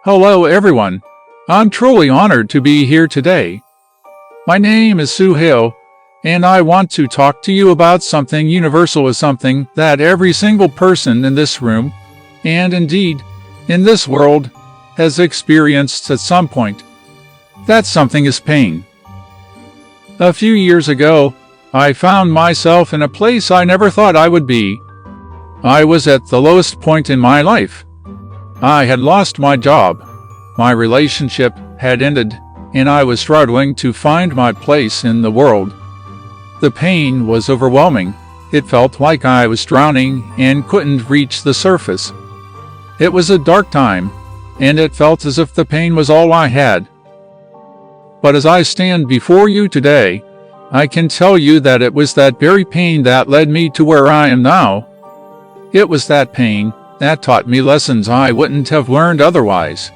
Hello everyone. I'm truly honored to be here today. My name is Suhail, and I want to talk to you about something universal, as something that every single person in this room, and indeed in this world, has experienced at some point. That something is pain. A few years ago, I found myself in a place I never thought I would be. I was at the lowest point in my life. I had lost my job, my relationship had ended, and I was struggling to find my place in the world. The pain was overwhelming. It felt like I was drowning and couldn't reach the surface. It was a dark time, and it felt as if the pain was all I had. But as I stand before you today, I can tell you that it was that very pain that led me to where I am now. It was that pain that taught me lessons I wouldn't have learned otherwise.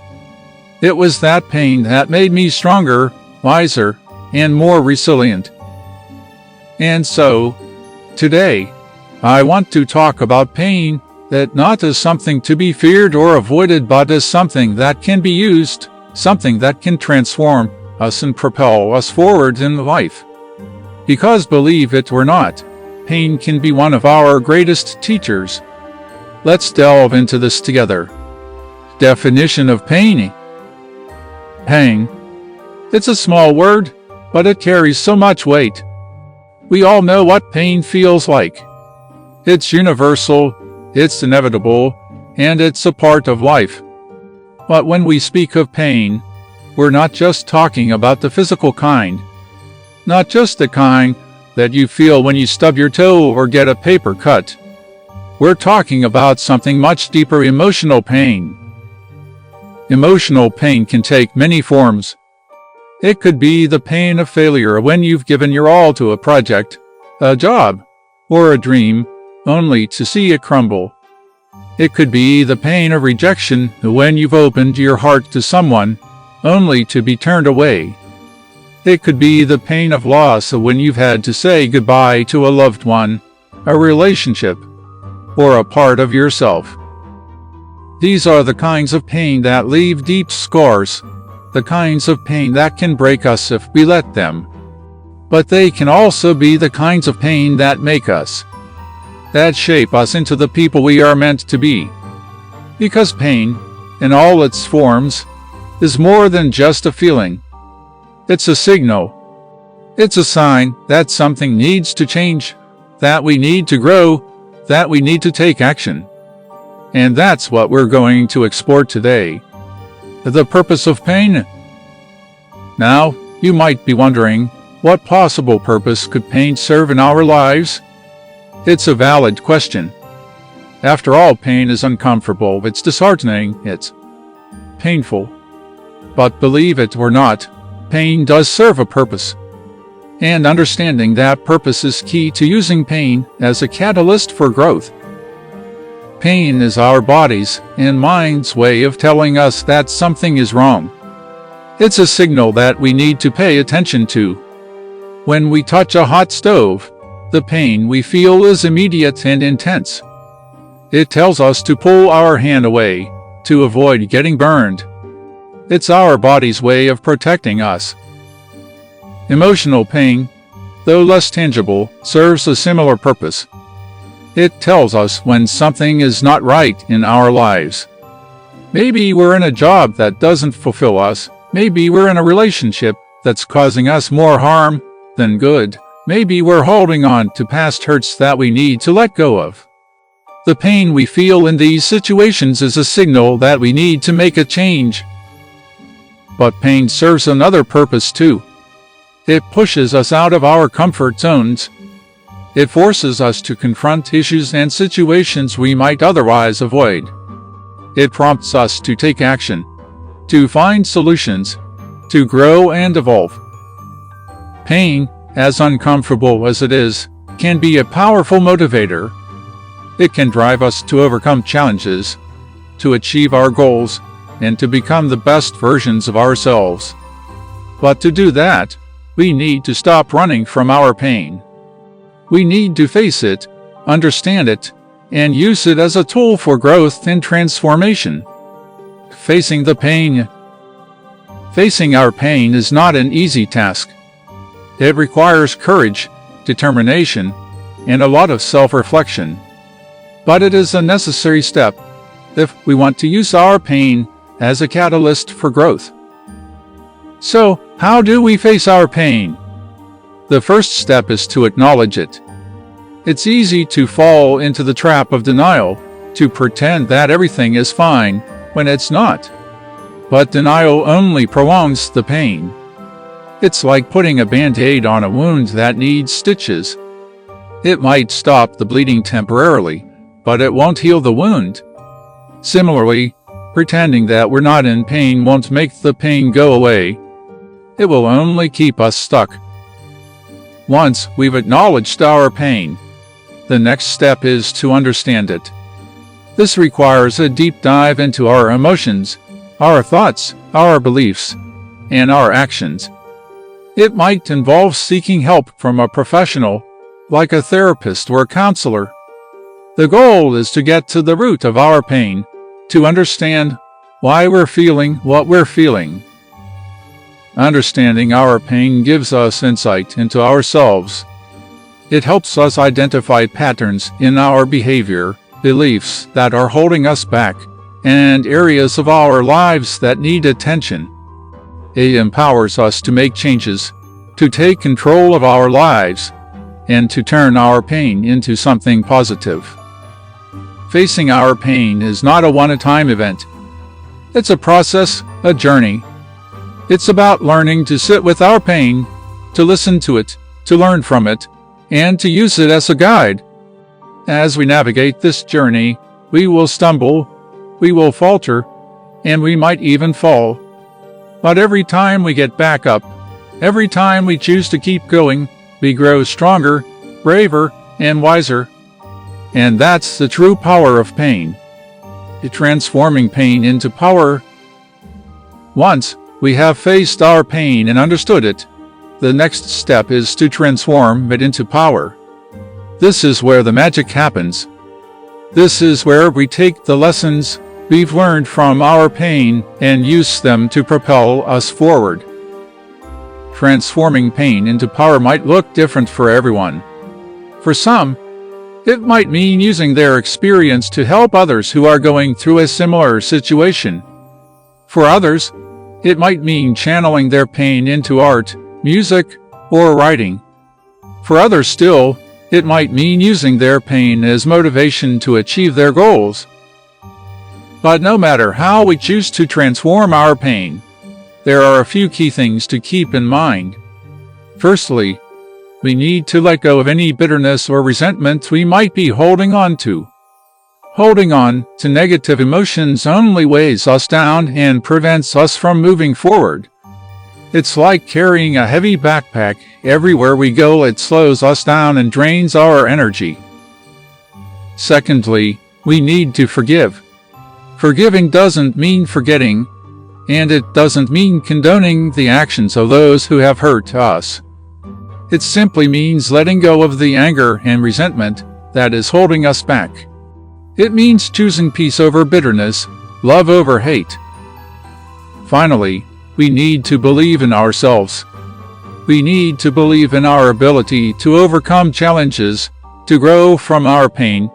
It was that pain that made me stronger, wiser, and more resilient. And so, today, I want to talk about pain, that not as something to be feared or avoided, but as something that can be used, something that can transform us and propel us forward in life. Because believe it or not, pain can be one of our greatest teachers. Let's delve into this together. Definition of pain. Pain. It's a small word, but it carries so much weight. We all know what pain feels like. It's universal, it's inevitable, and it's a part of life. But when we speak of pain, we're not just talking about the physical kind. Not just the kind that you feel when you stub your toe or get a paper cut. We're talking about something much deeper: emotional pain. Emotional pain can take many forms. It could be the pain of failure when you've given your all to a project, a job, or a dream, only to see it crumble. It could be the pain of rejection when you've opened your heart to someone, only to be turned away. It could be the pain of loss when you've had to say goodbye to a loved one, a relationship, or a part of yourself. These are the kinds of pain that leave deep scars, the kinds of pain that can break us if we let them. But they can also be the kinds of pain that make us, that shape us into the people we are meant to be. Because pain, in all its forms, is more than just a feeling. It's a signal. It's a sign that something needs to change, that we need to grow, that we need to take action. And that's what we're going to explore today. The purpose of pain. Now, you might be wondering, what possible purpose could pain serve in our lives? It's a valid question. After all, pain is uncomfortable, it's disheartening, it's painful. But believe it or not, pain does serve a purpose. And understanding that purpose is key to using pain as a catalyst for growth. Pain is our body's and mind's way of telling us that something is wrong. It's a signal that we need to pay attention to. When we touch a hot stove, the pain we feel is immediate and intense. It tells us to pull our hand away, to avoid getting burned. It's our body's way of protecting us. Emotional pain, though less tangible, serves a similar purpose. It tells us when something is not right in our lives. Maybe we're in a job that doesn't fulfill us. Maybe we're in a relationship that's causing us more harm than good. Maybe we're holding on to past hurts that we need to let go of. The pain we feel in these situations is a signal that we need to make a change. But pain serves another purpose too. It pushes us out of our comfort zones. It forces us to confront issues and situations we might otherwise avoid. It prompts us to take action, to find solutions, to grow and evolve. Pain, as uncomfortable as it is, can be a powerful motivator. It can drive us to overcome challenges, to achieve our goals, and to become the best versions of ourselves. But to do that, we need to stop running from our pain. We need to face it, understand it, and use it as a tool for growth and transformation. facing the pain. Facing our pain is not an easy task. It requires courage, determination, and a lot of self-reflection. But it is a necessary step if we want to use our pain as a catalyst for growth. So, how do we face our pain? The first step is to acknowledge it. It's easy to fall into the trap of denial, to pretend that everything is fine when it's not. But denial only prolongs the pain. It's like putting a band-aid on a wound that needs stitches. It might stop the bleeding temporarily, but it won't heal the wound. Similarly, pretending that we're not in pain won't make the pain go away. It will only keep us stuck. Once we've acknowledged our pain, the next step is to understand it. This requires a deep dive into our emotions, our thoughts, our beliefs, and our actions. It might involve seeking help from a professional, like a therapist or counselor. The goal is to get to the root of our pain, to understand why we're feeling what we're feeling. Understanding our pain gives us insight into ourselves. It helps us identify patterns in our behavior, beliefs that are holding us back, and areas of our lives that need attention. It empowers us to make changes, to take control of our lives, and to turn our pain into something positive. Facing our pain is not a one-time event. It's a process, a journey. It's about learning to sit with our pain, to listen to it, to learn from it, and to use it as a guide. As we navigate this journey, we will stumble, we will falter, and we might even fall. But every time we get back up, every time we choose to keep going, we grow stronger, braver, and wiser. And that's the true power of pain. Transforming pain into power. Once we have faced our pain and understood it, the next step is to transform it into power. This is where the magic happens. This is where we take the lessons we've learned from our pain and use them to propel us forward. Transforming pain into power might look different for everyone. For some, it might mean using their experience to help others who are going through a similar situation. For others, it might mean channeling their pain into art, music, or writing. For others still, it might mean using their pain as motivation to achieve their goals. But no matter how we choose to transform our pain, there are a few key things to keep in mind. Firstly, we need to let go of any bitterness or resentment we might be holding on to. Holding on to negative emotions only weighs us down and prevents us from moving forward. It's like carrying a heavy backpack. Everywhere we go, it slows us down and drains our energy. Secondly, we need to forgive. Forgiving doesn't mean forgetting, and it doesn't mean condoning the actions of those who have hurt us. It simply means letting go of the anger and resentment that is holding us back. It means choosing peace over bitterness, love over hate. Finally, we need to believe in ourselves. We need to believe in our ability to overcome challenges, to grow from our pain,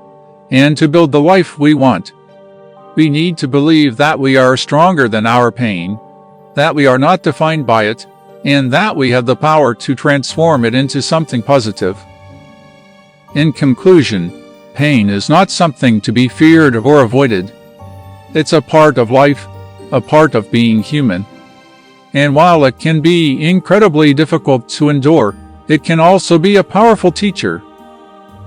and to build the life we want. We need to believe that we are stronger than our pain, that we are not defined by it, and that we have the power to transform it into something positive. In conclusion, pain is not something to be feared or avoided. It's a part of life, a part of being human. And while it can be incredibly difficult to endure, it can also be a powerful teacher.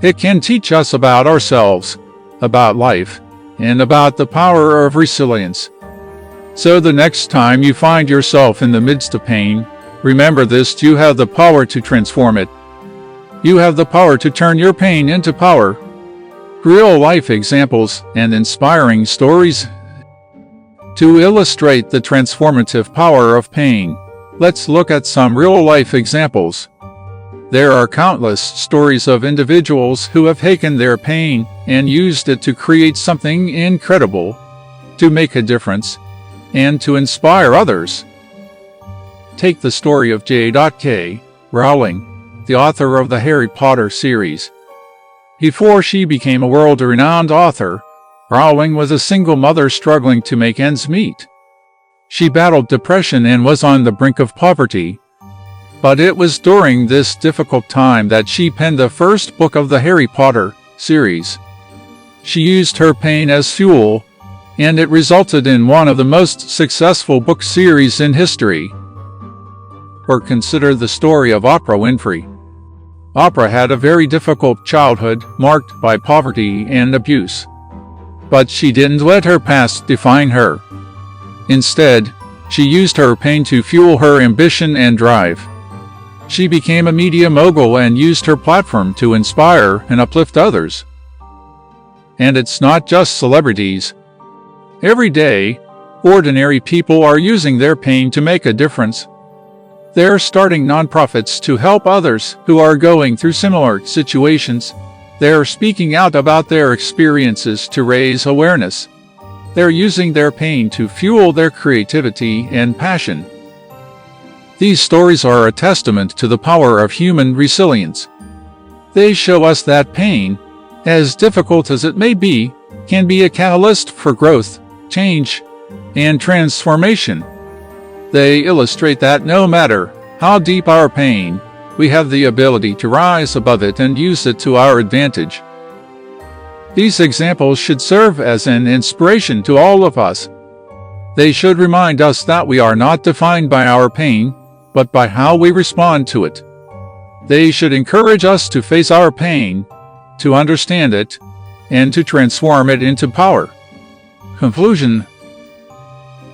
It can teach us about ourselves, about life, and about the power of resilience. So the next time you find yourself in the midst of pain, remember this: you have the power to transform it. You have the power to turn your pain into power. Real-life examples and inspiring stories to illustrate the transformative power of pain. Let's look at some real-life examples. There are countless stories of individuals who have taken their pain and used it to create something incredible, to make a difference, and to inspire others. Take the story of J.K. Rowling, the author of the Harry Potter series. Before she became a world-renowned author, Rowling was a single mother struggling to make ends meet. She battled depression and was on the brink of poverty. But it was during this difficult time that she penned the first book of the Harry Potter series. She used her pain as fuel, and it resulted in one of the most successful book series in history. Or consider the story of Oprah Winfrey. Oprah had a very difficult childhood marked by poverty and abuse. But she didn't let her past define her. Instead, she used her pain to fuel her ambition and drive. She became a media mogul and used her platform to inspire and uplift others. And it's not just celebrities. Every day, ordinary people are using their pain to make a difference. They're starting nonprofits to help others who are going through similar situations. They're speaking out about their experiences to raise awareness. They're using their pain to fuel their creativity and passion. These stories are a testament to the power of human resilience. They show us that pain, as difficult as it may be, can be a catalyst for growth, change, and transformation. They illustrate that no matter how deep our pain, we have the ability to rise above it and use it to our advantage. These examples should serve as an inspiration to all of us. They should remind us that we are not defined by our pain, but by how we respond to it. They should encourage us to face our pain, to understand it, and to transform it into power. Conclusion.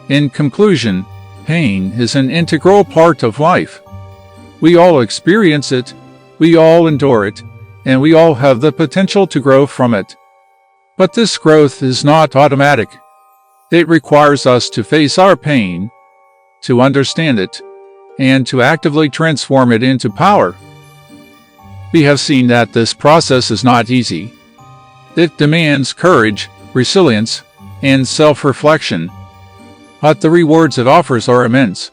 In conclusion, pain is an integral part of life. We all experience it, we all endure it, and we all have the potential to grow from it. But this growth is not automatic. It requires us to face our pain, to understand it, and to actively transform it into power. We have seen that this process is not easy. It demands courage, resilience, and self-reflection. But the rewards it offers are immense.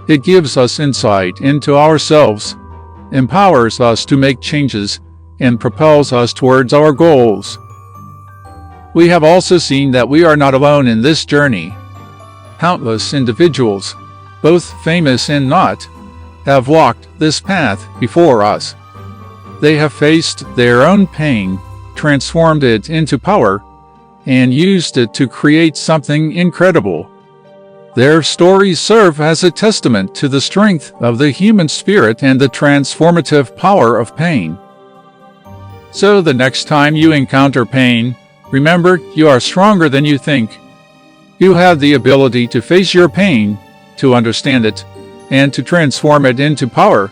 It gives us insight into ourselves, empowers us to make changes, and propels us towards our goals. We have also seen that we are not alone in this journey. Countless individuals, both famous and not, have walked this path before us. They have faced their own pain, transformed it into power, and used it to create something incredible. Their stories serve as a testament to the strength of the human spirit and the transformative power of pain. So the next time you encounter pain, remember you are stronger than you think. You have the ability to face your pain, to understand it, and to transform it into power.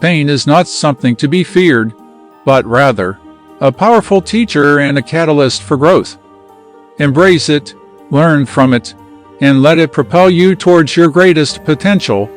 Pain is not something to be feared, but rather a powerful teacher and a catalyst for growth. Embrace it, learn from it, and let it propel you towards your greatest potential.